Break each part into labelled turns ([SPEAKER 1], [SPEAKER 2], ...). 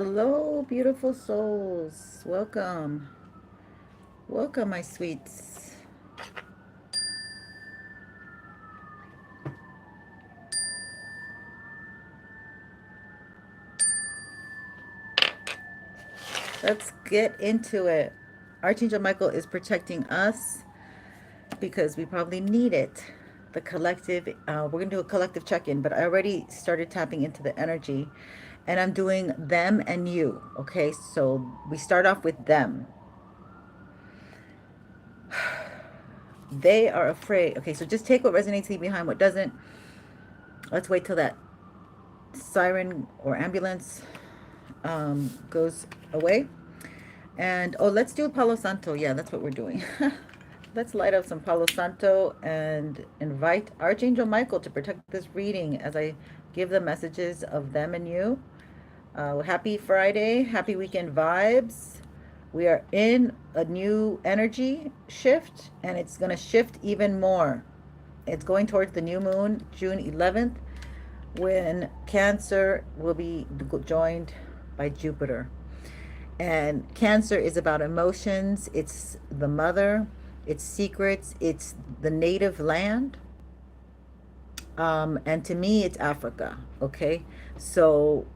[SPEAKER 1] Hello, beautiful souls. Welcome. Welcome, my sweets. Let's get into it. Archangel Michael is protecting us because we probably need it. The collective, we're going to do a collective check in, but I already started tapping into the energy and I'm doing them and you. Okay, so we start off with them. They are afraid. Okay, so just take what resonates, leave behind what doesn't. Let's wait till that siren or ambulance goes away. And oh, let's do Palo Santo. Yeah, that's what we're doing. Let's light up some Palo Santo and invite Archangel Michael to protect this reading as I give the messages of them and you. Happy Friday, happy weekend vibes. We are in a new energy shift and it's going to shift even more. It's going towards the new moon, June 11th, when Cancer will be joined by Jupiter. And Cancer is about emotions, it's the mother, it's secrets, it's the native land. And to me, it's Africa. Okay. So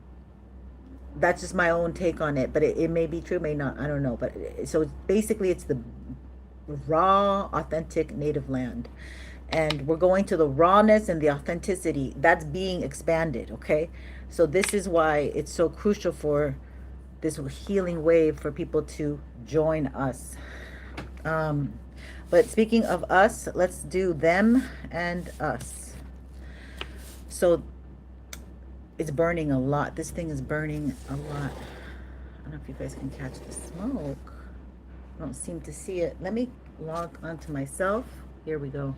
[SPEAKER 1] that's just my own take on it, but it may be true, may not. I don't know. But so basically, it's the raw, authentic native land. And we're going to the rawness and the authenticity that's being expanded. Okay. So this is why it's so crucial for this healing wave for people to join us. But speaking of us, let's do them and us. So it's burning a lot. This thing is burning a lot. I don't know if you guys can catch the smoke. I don't seem to see it. Let me log onto myself. Here we go.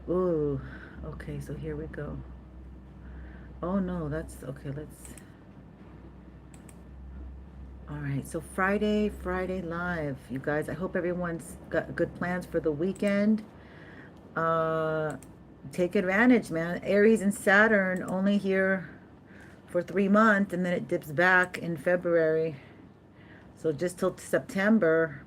[SPEAKER 1] Ooh, okay, so here we go. Oh no, that's okay. Let's. All right, so Friday live, you guys. I hope everyone's got good plans for the weekend. Take advantage, man. Aries and Saturn only here for 3 months, and then it dips back in February. So just till September,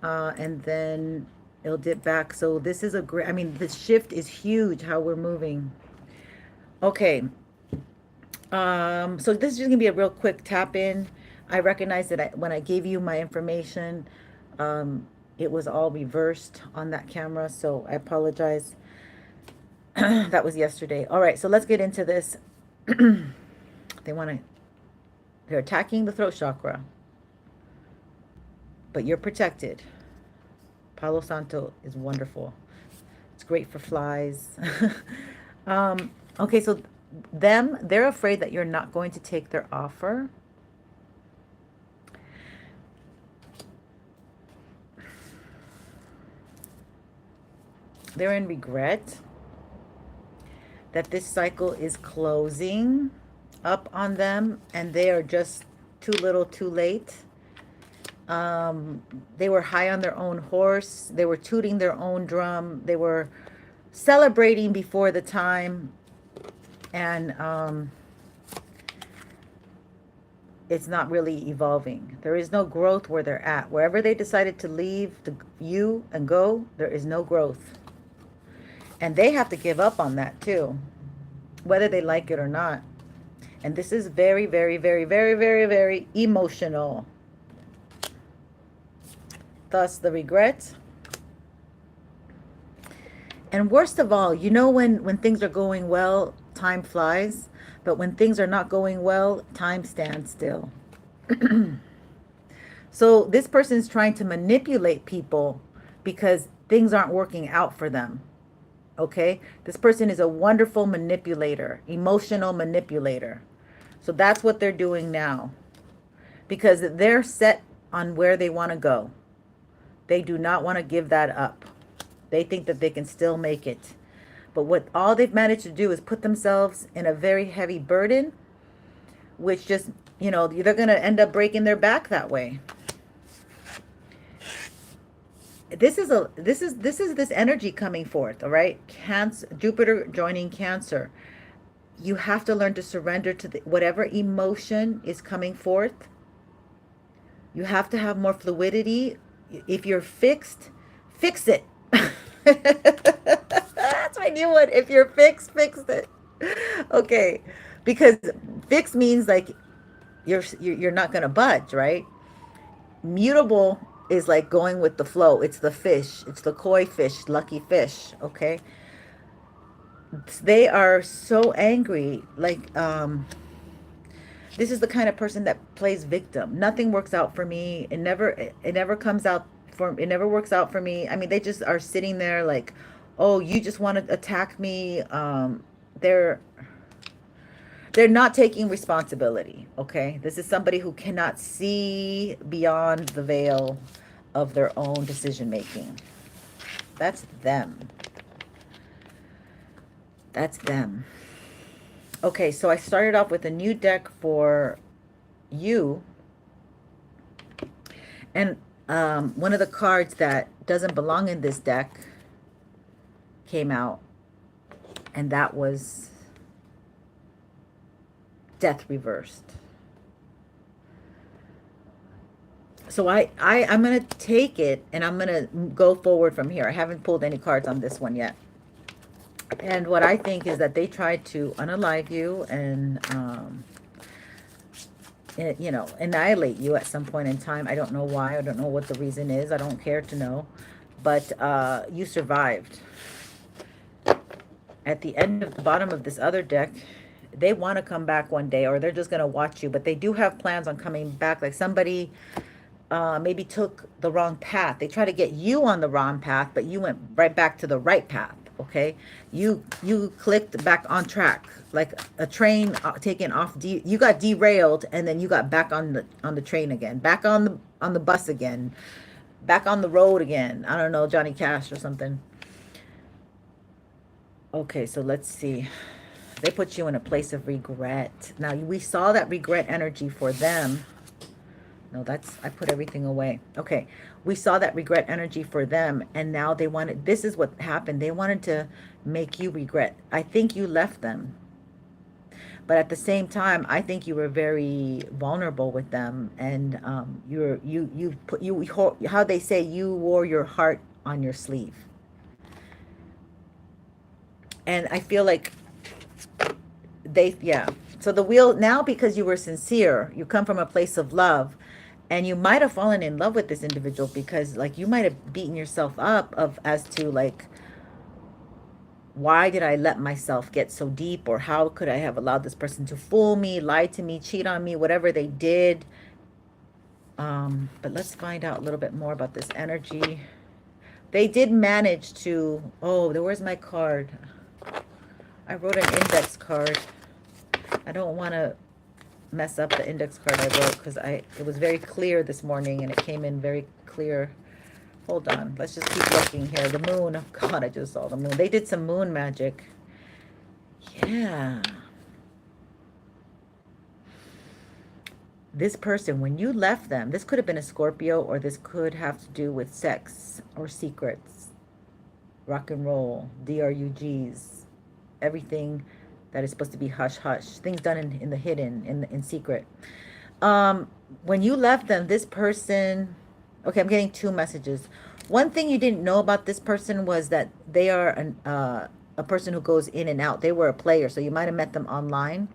[SPEAKER 1] and then it'll dip back. So this is a great. I mean, the shift is huge. How we're moving. Okay. So this is just gonna be a real quick tap in. I recognize that when I gave you my information, it was all reversed on that camera, so I apologize. That was yesterday. All right, so let's get into this. They're attacking the throat chakra, but you're protected. Palo Santo is wonderful. It's great for flies. Okay, so they're afraid that you're not going to take their offer. They're in regret that this cycle is closing up on them and they are just too little too late. They were high on their own horse. They were tooting their own drum. They were celebrating before the time. And it's not really evolving. There is no growth where they're at. Wherever they decided to leave you and go, there is no growth. And they have to give up on that too, whether they like it or not. And this is very, very, very, very, very, very emotional. Thus the regret. And worst of all, you know, when things are going well, time flies. But when things are not going well, time stands still. So this person is trying to manipulate people because things aren't working out for them. Okay? This person is a wonderful manipulator, emotional manipulator. So that's what they're doing now. Because they're set on where they want to go. They do not want to give that up. They think that they can still make it. But what all they've managed to do is put themselves in a very heavy burden, which just, you know, they're going to end up breaking their back that way. This is this energy coming forth, all right? Cancer, Jupiter joining Cancer. You have to learn to surrender to whatever emotion is coming forth. You have to have more fluidity. If you're fixed, fix it. That's my new one. If you're fixed, fix it. Okay. Because fix means like you're not going to budge, right? Mutable is like going with the flow. It's the fish. It's the koi fish, lucky fish, okay? They are so angry. Like this is the kind of person that plays victim. Nothing works out for me. It never comes out for it never works out for me. I mean, they just are sitting there like, "Oh, you just want to attack me." They're they're not taking responsibility, okay? This is somebody who cannot see beyond the veil of their own decision making. That's them. That's them. Okay, so I started off with a new deck for you. And one of the cards that doesn't belong in this deck came out. And that was Death reversed. So I'm going to take it and I'm going to go forward from here. I haven't pulled any cards on this one yet. And what I think is that they tried to unalive you and, you know, annihilate you at some point in time. I don't know why. I don't know what the reason is. I don't care to know. But you survived. At the end of the bottom of this other deck, they want to come back one day, or they're just going to watch you. But they do have plans on coming back. Like somebody maybe took the wrong path. They try to get you on the wrong path, but you went right back to the right path. Okay, you clicked back on track, like a train taken off. You got derailed, and then you got back on the train again, back on the bus again, back on the road again. I don't know, Johnny Cash or something. Okay, so let's see. They put you in a place of regret. Now we saw that regret energy for them. No, I put everything away. Okay, we saw that regret energy for them, and now they wanted, this is what happened. They wanted to make you regret. I think you left them. But at the same time, I think you were very vulnerable with them, and how they say, you wore your heart on your sleeve. And I feel like yeah. So the wheel, now because you were sincere, you come from a place of love, and you might have fallen in love with this individual because like you might have beaten yourself up as to like, why did I let myself get so deep, or how could I have allowed this person to fool me, lie to me, cheat on me, whatever they did. But let's find out a little bit more about this energy. They did manage to, oh, where's my card? I wrote an index card. I don't want to mess up the index card I wrote because it was very clear this morning and it came in very clear. Hold on. Let's just keep looking here. The moon. Oh, God, I just saw the moon. They did some moon magic. Yeah. This person, when you left them, this could have been a Scorpio, or this could have to do with sex or secrets, rock and roll, DRUGs, everything that is supposed to be hush hush, things done in the hidden, in secret. When you left them, this person, okay, I'm getting two messages. One thing you didn't know about this person was that they are a person who goes in and out. They were a player, so you might have met them online,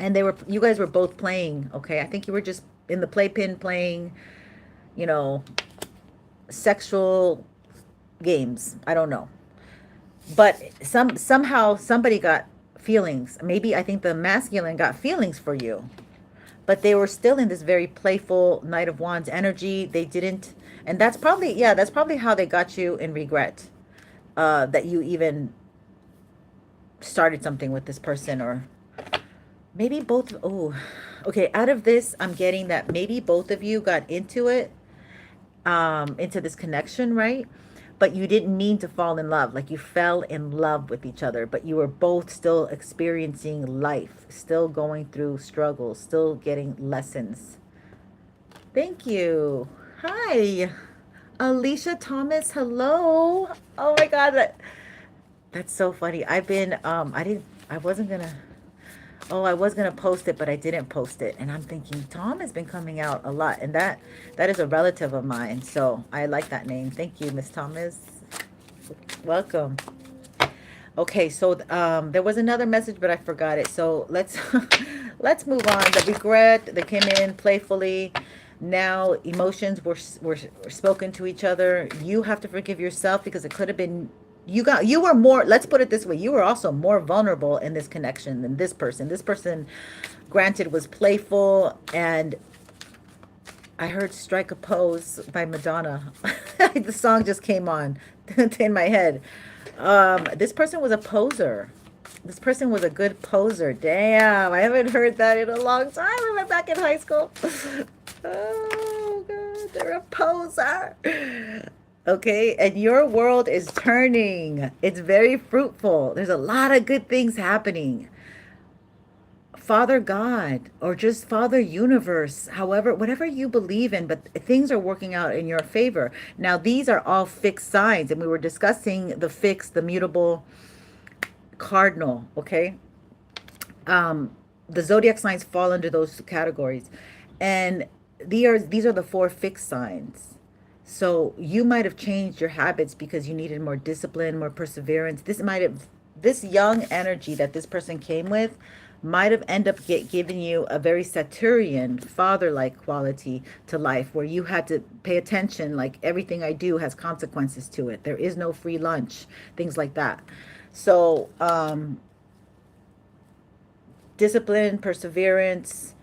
[SPEAKER 1] and you guys were both playing. Okay, I think you were just in the playpen playing, you know, sexual games. I don't know, but somehow somebody got feelings. Maybe I think the masculine got feelings for you, but they were still in this very playful Knight of Wands energy. They didn't, and that's probably how they got you in regret, that you even started something with this person, or maybe both. Oh, okay, out of this I'm getting that maybe both of you got into it, into this connection, right? But you didn't mean to fall in love. Like you fell in love with each other, but you were both still experiencing life, still going through struggles, still getting lessons. Thank you. Hi, Alicia Thomas. Hello. Oh my God. That's so funny. I've been, I wasn't gonna, Oh, I was gonna post it, but I didn't post it. And I'm thinking Tom has been coming out a lot, and that is a relative of mine. So I like that name. Thank you, Miss Thomas. Welcome. Okay, so there was another message, but I forgot it. So let's let's move on. The regret that came in playfully. Now emotions were spoken to each other. You have to forgive yourself because it could have been you were more, let's put it this way, you were also more vulnerable in this connection than this person. This person, granted, was playful, and I heard Strike a Pose by Madonna. The song just came on in my head. This person was a poser. This person was a good poser. Damn, I haven't heard that in a long time. We went back in high school. Oh, God, they're a poser. Okay, and your world is turning. It's very fruitful. There's a lot of good things happening. Father God or just Father Universe, however, whatever you believe in, but things are working out in your favor. Now, these are all fixed signs, and we were discussing the fixed, the mutable, cardinal, okay? The zodiac signs fall under those categories. And these are the four fixed signs. So you might have changed your habits because you needed more discipline, more perseverance. This young energy that this person came with might have ended up giving you a very Saturnian, father-like quality to life where you had to pay attention, like everything I do has consequences to it. There is no free lunch, things like that. So, discipline, perseverance,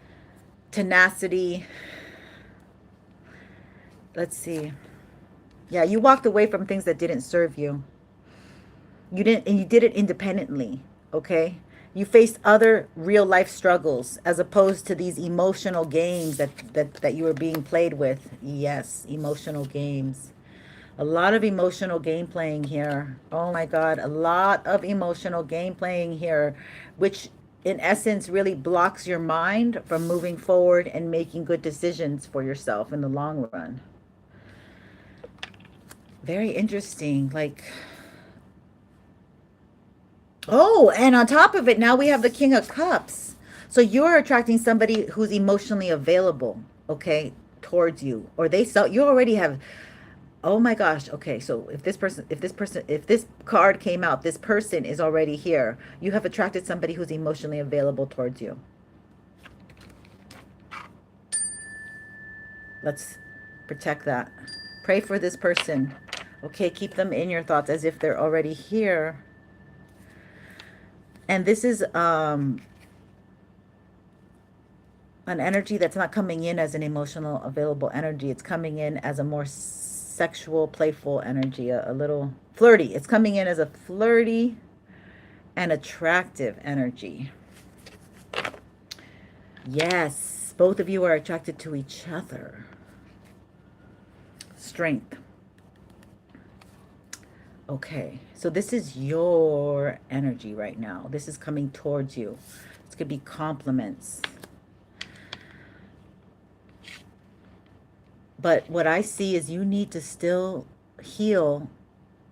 [SPEAKER 1] tenacity. Let's see. Yeah, you walked away from things that didn't serve you. You didn't, and you did it independently, okay? You faced other real life struggles as opposed to these emotional games that you were being played with. Yes, emotional games. A lot of emotional game playing here. Oh my God, a lot of emotional game playing here, which in essence really blocks your mind from moving forward and making good decisions for yourself in the long run. Very interesting. Like, oh, and on top of it, now we have the King of Cups. So you're attracting somebody who's emotionally available, okay, towards you, or you already have. Oh my gosh. Okay, so if this card came out, this person is already here. You have attracted somebody who's emotionally available towards you. Let's protect that. Pray for this person. Okay, keep them in your thoughts as if they're already here. And this is an energy that's not coming in as an emotional available energy. It's coming in as a more sexual, playful energy, a little flirty. It's coming in as a flirty and attractive energy. Yes, both of you are attracted to each other. Strength. Okay, so this is your energy right now. This is coming towards you. This could be compliments. But what I see is you need to still heal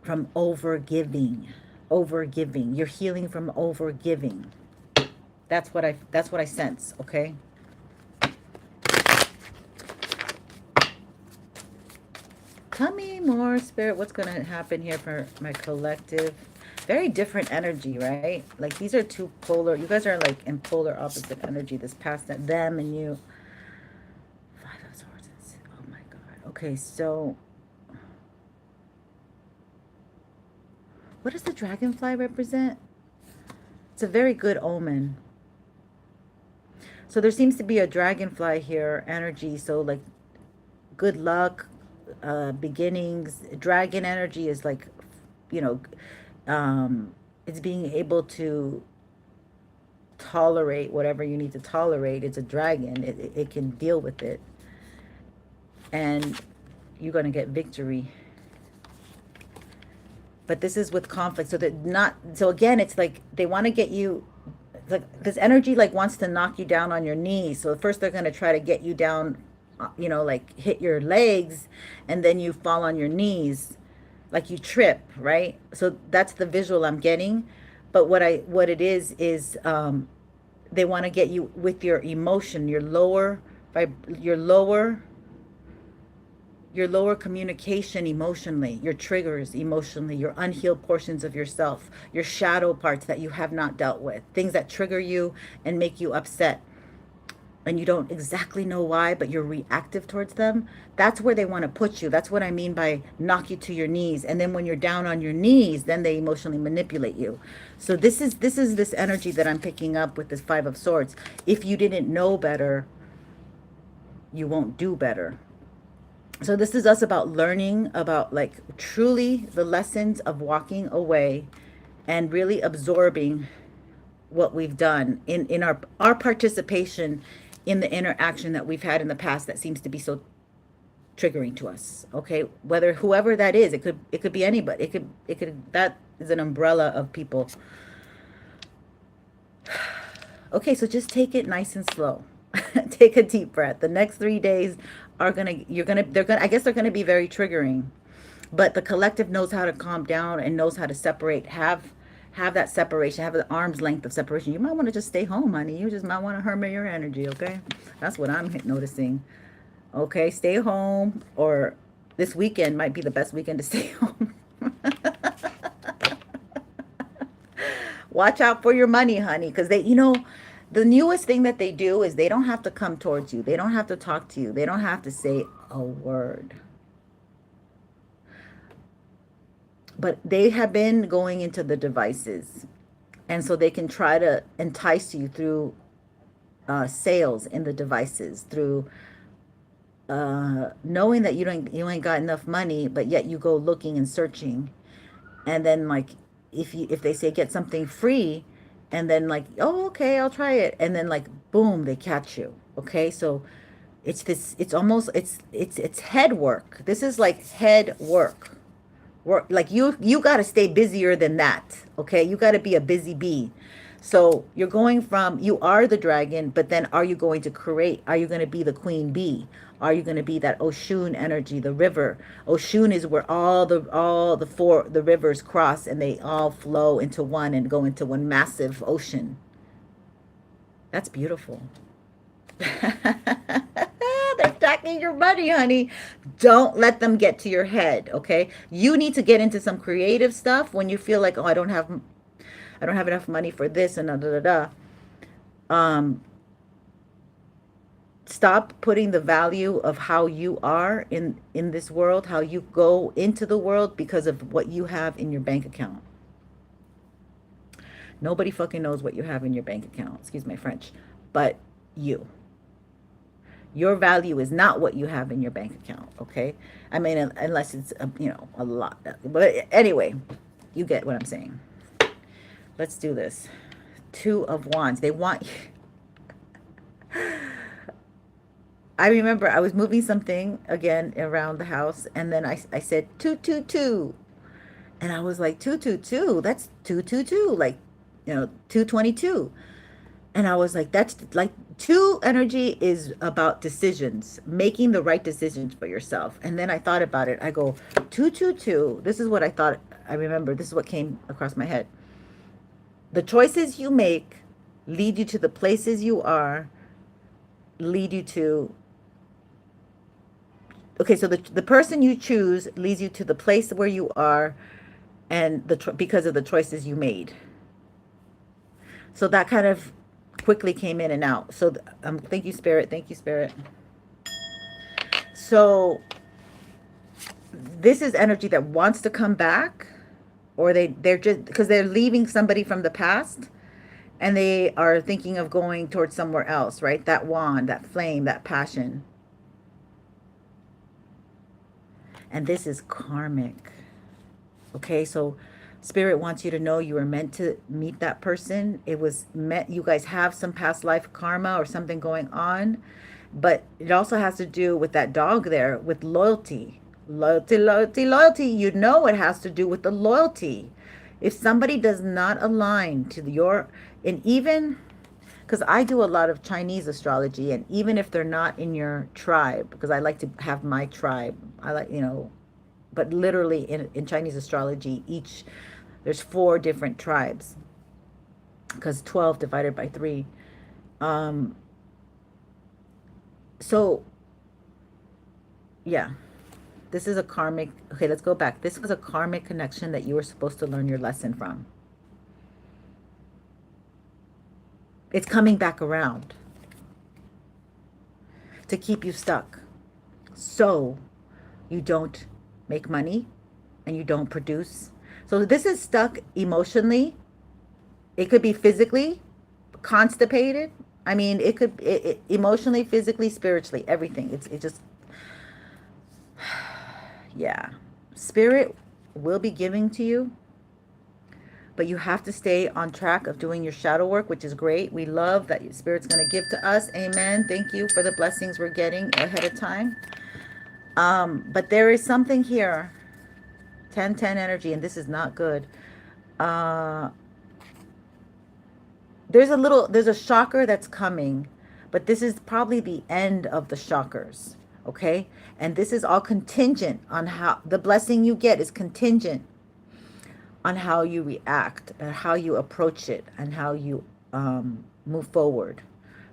[SPEAKER 1] from overgiving. Overgiving. You're healing from overgiving. That's what I sense, okay? Tell me more, Spirit. What's going to happen here for my collective? Very different energy, right? Like these are two polar. You guys are like in polar opposite energy. This past them and you. Five of Swords. Oh my God. Okay, so what does the dragonfly represent? It's a very good omen. So there seems to be a dragonfly here energy. So like good luck, beginnings. Dragon energy is like, you know, it's being able to tolerate whatever you need to tolerate. It's a dragon. It can deal with it. And you're going to get victory. But this is with conflict. So again, it's like they want to get you, like this energy like wants to knock you down on your knees. So first they're going to try to get you down, you know, like hit your legs, and then you fall on your knees, like you trip, right? So that's the visual I'm getting. But what it is They want to get you with your emotion, your lower your lower communication emotionally, your triggers emotionally, your unhealed portions of yourself, your shadow parts that you have not dealt with, things that trigger you and make you upset. And you don't exactly know why, but you're reactive towards them. That's where they want to put you. That's what I mean by knock you to your knees. And then when you're down on your knees, then they emotionally manipulate you. So this energy that I'm picking up with this Five of Swords. If you didn't know better, you won't do better. So this is us about learning about like truly the lessons of walking away and really absorbing what we've done in our participation in the interaction that we've had in the past that seems to be so triggering to us. Okay, whether whoever that is, it could be anybody. It could that is an umbrella of people. Okay, so just take it nice and slow. Take a deep breath. The next 3 days are I guess they're gonna be very triggering, but the collective knows how to calm down and knows how to separate, have that separation, have the arm's length of separation. You might want to just stay home, honey. You just might want to hermit your energy, okay? That's what I'm noticing. Okay, stay home, or this weekend might be the best weekend to stay home. Watch out for your money, honey, because the newest thing that they do is they don't have to come towards you. They don't have to talk to you. They don't have to say a word. But they have been going into the devices. And so they can try to entice you through sales in the devices, through knowing that you ain't got enough money, but yet you go looking and searching. And then like if they say get something free, and then like, oh, okay, I'll try it, and then like boom, they catch you. Okay, so it's almost it's head work. This is like head work. Like you got to stay busier than that. Okay, you got to be a busy bee. So you're going from, you are the dragon, but then are you going to create? Are you going to be the queen bee? Are you going to be that Oshun energy, the river? Oshun is where all the rivers cross and they all flow into one and go into one massive ocean. That's beautiful. They're stacking your money, honey. Don't let them get to your head, okay? You need to get into some creative stuff when you feel like, oh, I don't have enough money for this and da da da. Stop putting the value of how you are in this world, how you go into the world because of what you have in your bank account. Nobody fucking knows what you have in your bank account. Excuse my French, but you. Your value is not what you have in your bank account, okay? I mean, unless it's, a lot. But anyway, you get what I'm saying. Let's do this. Two of Wands. They want... I remember I was moving something, again, around the house, and then I said, 222. And I was like, 222? That's 222, like, 222. And I was like, that's like, two energy is about decisions, making the right decisions for yourself. And then I thought about it. I go, 222. This is what I thought. I remember. This is what came across my head. The choices you make lead you to the places you are, lead you to... Okay, so the person you choose leads you to the place where you are, and because of the choices you made. So that kind of quickly came in and out. So thank you, Spirit. Thank you, Spirit. So this is energy that wants to come back, or they're just, because they're leaving somebody from the past and they are thinking of going towards somewhere else, right? That wand, that flame, that passion. And this is karmic. Okay, so Spirit wants you to know you were meant to meet that person. It was meant, you guys have some past life karma or something going on. But it also has to do with that dog there, with loyalty. Loyalty, loyalty, loyalty. You know it has to do with the loyalty. If somebody does not align to and even, because I do a lot of Chinese astrology, and even if they're not in your tribe, because I like to have my tribe, I like, but literally in Chinese astrology, there's 4 different tribes, because 12 divided by 3. Um, so yeah, this is a karmic. Okay, let's go back. This was a karmic connection that you were supposed to learn your lesson from. It's coming back around to keep you stuck. So you don't make money and you don't produce. So this is stuck emotionally. It could be physically constipated. I mean, it could emotionally, physically, spiritually, everything. It just yeah. Spirit will be giving to you, but you have to stay on track of doing your shadow work, which is great. We love that your Spirit's going to give to us. Amen. Thank you for the blessings we're getting ahead of time. But there is something here, 10-10 energy, and this is not good. Uh, there's a shocker that's coming, but this is probably the end of the shockers. Okay. And this is all contingent on how the blessing you get is contingent on how you react and how you approach it and how you move forward.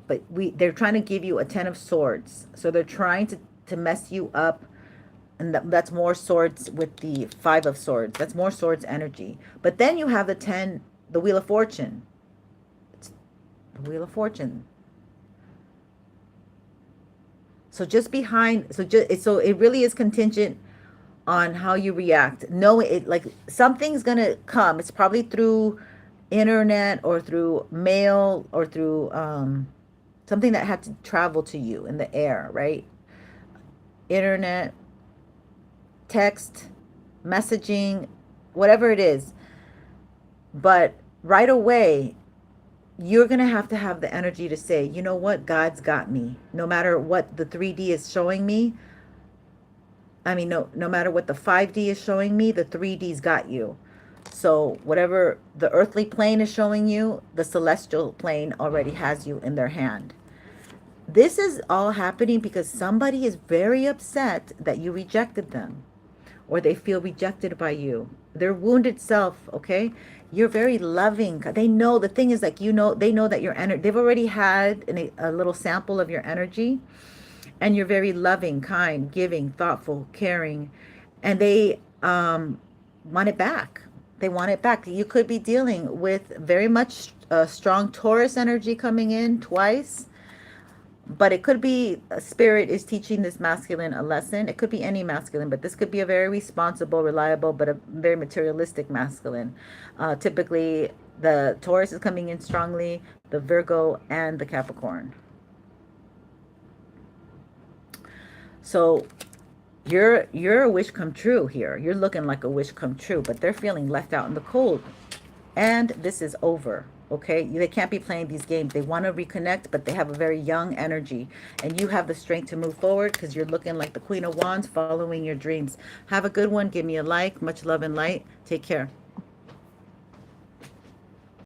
[SPEAKER 1] But they're trying to give you a 10 of swords. So they're trying to mess you up. And that's more swords with the 5 of swords. That's more swords energy. But then you have the wheel of fortune. It's the wheel of fortune. So just behind, so it really is contingent on how you react. No, it like something's gonna come. It's probably through internet or through mail or through something that had to travel to you in the air, right? Internet, text, messaging, whatever it is. But right away, you're going to have the energy to say, you know what, God's got me. No matter what the 3D is showing me, I mean, no matter what the 5D is showing me, the 3D's got you. So whatever the earthly plane is showing you, the celestial plane already has you in their hand. This is all happening because somebody is very upset that you rejected them, or they feel rejected by you. Their wounded self, okay? You're very loving. They know, the thing is, like, you know, they know that your energy, they've already had a little sample of your energy, and you're very loving, kind, giving, thoughtful, caring, and they want it back. They want it back. You could be dealing with very much strong Taurus energy coming in twice. But it could be a spirit is teaching this masculine a lesson. It could be any masculine, but this could be a very responsible, reliable, but a very materialistic masculine. Typically, the Taurus is coming in strongly, the Virgo, and the Capricorn. So you're a wish come true here. You're looking like a wish come true, but they're feeling left out in the cold. And this is over. Okay, they can't be playing these games. They want to reconnect, but they have a very young energy, and you have the strength to move forward because you're looking like the Queen of Wands, following your dreams. Have a good one. Give me a like. Much love and light. Take care.